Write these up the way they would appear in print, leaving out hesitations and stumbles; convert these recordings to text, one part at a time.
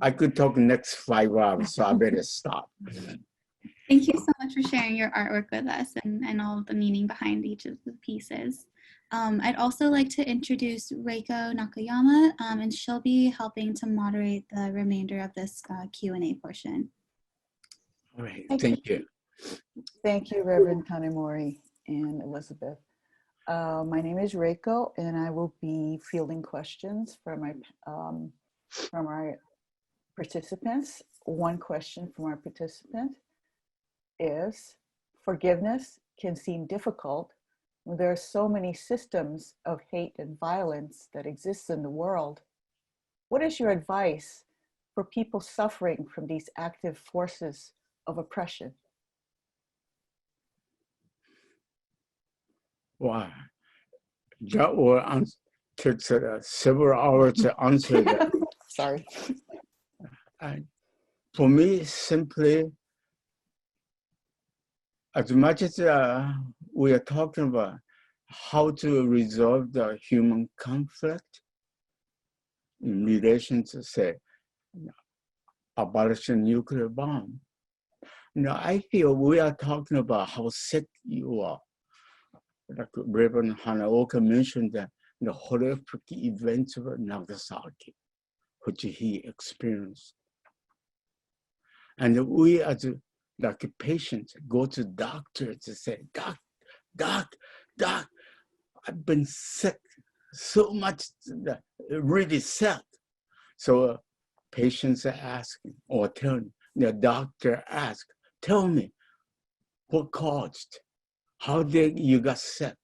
I could talk next 5 hours, so I better stop. Thank you so much for sharing your artwork with us and all of the meaning behind each of the pieces. I'd also like to introduce Reiko Nakayama, and she'll be helping to moderate the remainder of this Q&A portion. All right, thank you. Thank you, Reverend Tanemori and Elizabeth. My name is Reiko, and I will be fielding questions from our participants. One question from our participant is, forgiveness can seem difficult when there are so many systems of hate and violence that exist in the world. What is your advice for people suffering from these active forces of oppression? Wow, that will take several hours to answer that. Sorry. For me, simply, as much as we are talking about how to resolve the human conflict in relation to, say, abolishing nuclear bomb, I feel we are talking about how sick you are. Like Reverend Hanaoka mentioned, the horrific events of Nagasaki, which he experienced. And we as like patients go to doctors to say, doc, I've been sick so much, really sick. So patients are asking, or the doctor asks, tell me what caused, how did you got sick?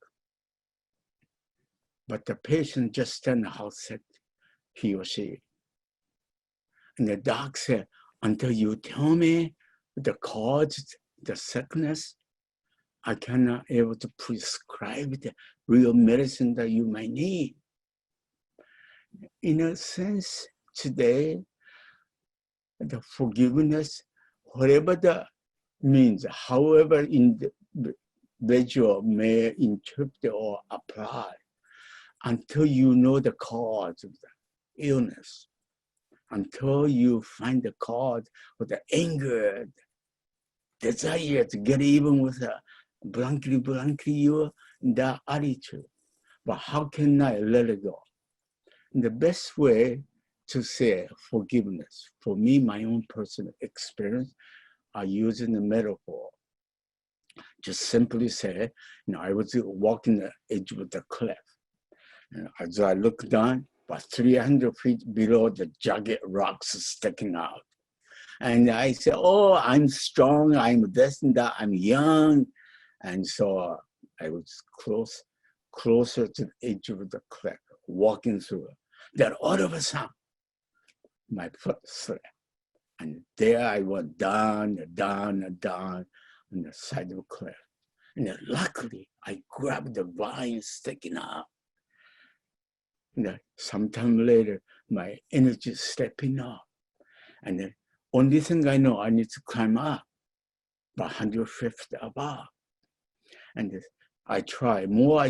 But the patient just doesn't know how sick he or she is. And the doc said, until you tell me the cause, the sickness, I cannot able to prescribe the real medicine that you might need. In a sense, today, the forgiveness, whatever that means, however individual may interpret or apply, until you know the cause of the illness, until you find the cause of the anger, desire to get even with the blankly you, that attitude. But how can I let it go? And the best way to say forgiveness, for me, my own personal experience, I use in the metaphor. Just simply say, I was walking the edge of the cliff. And as I looked down, about 300 feet below, the jagged rocks sticking out. And I said, oh, I'm strong, I'm this and that, I'm young. And so I was closer to the edge of the cliff, walking through it. Then all of a sudden, my foot slipped. And there I went down on the side of the cliff. And then luckily, I grabbed the vine sticking out. And sometime later, my energy is stepping up. And the only thing I know, I need to climb up, about 150 above. And I try, more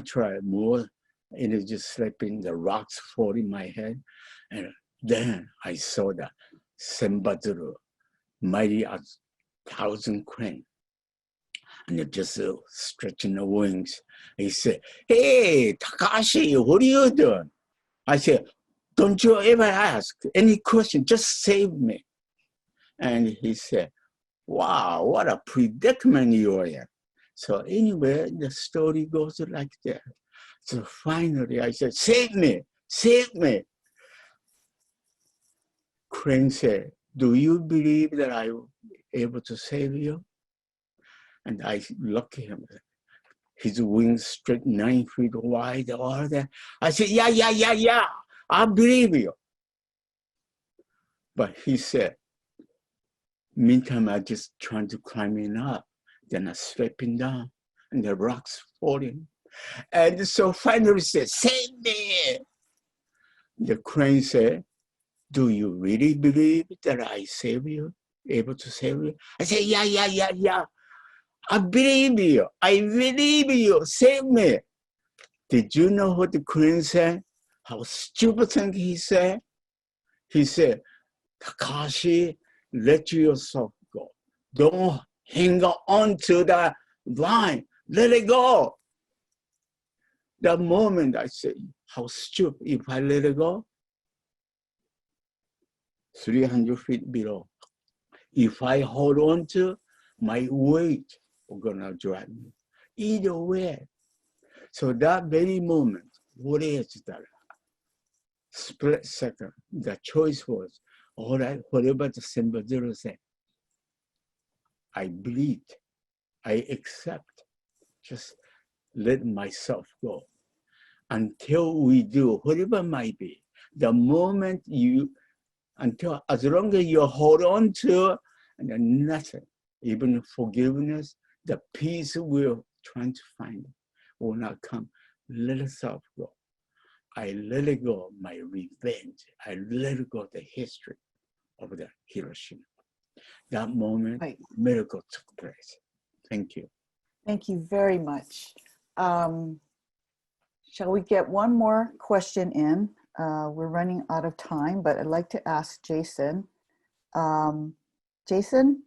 energy slipping, the rocks fall in my head. And then I saw the Senbazuru, mighty as 1,000 crane. And it just stretching the wings. He said, hey, Takashi, what are you doing? I said, don't you ever ask any question, just save me. And he said, wow, what a predicament you're in. So anyway, the story goes like that. So finally I said, save me, save me. Crane said, do you believe that I will be able to save you? And I looked at him. His wings stretched 9 feet wide, all that. I said, yeah, I believe you. But he said, meantime, I just trying to climbing up, then I slipping down, and the rocks falling. And so finally said, save me. The crane said, do you really believe that I save you, able to save you? I said, yeah. I believe you, save me. Did you know what the crane said? How stupid thing he said? He said, Takashi, let yourself go. Don't hang on to the line. Let it go. The moment I say, how stupid, if I let it go, 300 feet below. If I hold on to, my weight is gonna drag me. Either way. So that very moment, what is that? Split second, the choice was, all right, whatever the Senpa Zero said, I believe, I accept, just let myself go. Until we do, whatever it might be, the moment you, until as long as you hold on to nothing, even forgiveness, the peace we're trying to find will not come. Let yourself go. I let it go, my revenge. I let it go, the history of the Hiroshima. That moment, Right. miracle took place. Thank you. Thank you very much. Shall we get one more question in? We're running out of time, but I'd like to ask Jason. Jason,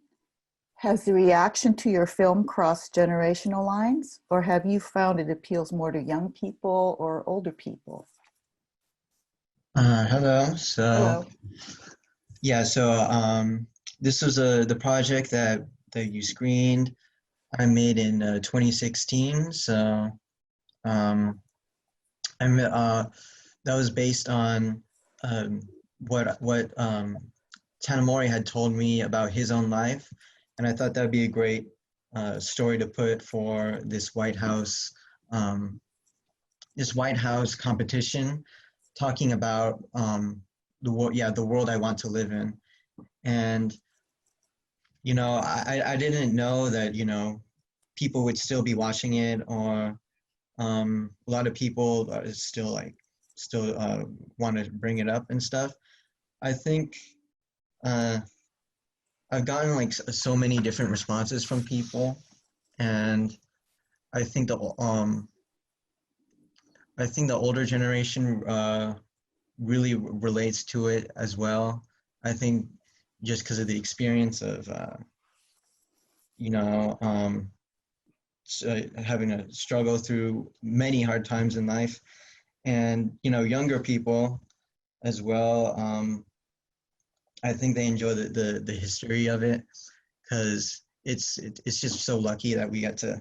has the reaction to your film crossed generational lines, or have you found it appeals more to young people or older people? Hello. So, Hello. yeah, so this was the project that you screened. I made in 2016. So, that was based on what Tanemori had told me about his own life, and I thought that'd be a great story to put for this White House competition, talking about the world I want to live in. And you know, I didn't know that, you know, people would still be watching it, or a lot of people still want to bring it up and stuff. I think I've gotten like so many different responses from people, and I think the older generation really relates to it as well. I think just because of the experience of you know, having to struggle through many hard times in life, and you know, younger people as well. I think they enjoy the history of it, because it's just so lucky that we get to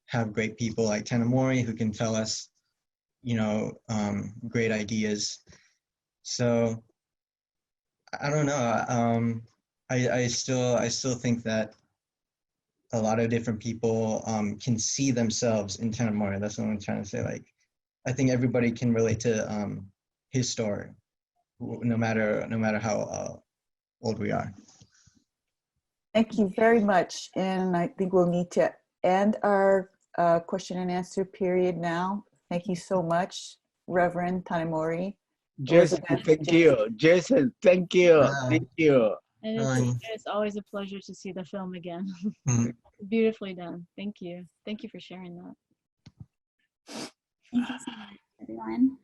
have great people like Tanemori who can tell us, you know, great ideas. So I don't know. I still think that a lot of different people can see themselves in Tanemori. That's what I'm trying to say. Like, I think everybody can relate to his story, no matter how old we are. Thank you very much. And I think we'll need to end our question and answer period now. Thank you so much, Reverend Tanemori. Jason, thank you. Jason, thank you. Thank you. And it's always a pleasure to see the film again. Beautifully done. Thank you. Thank you for sharing that. Thank you so much, everyone.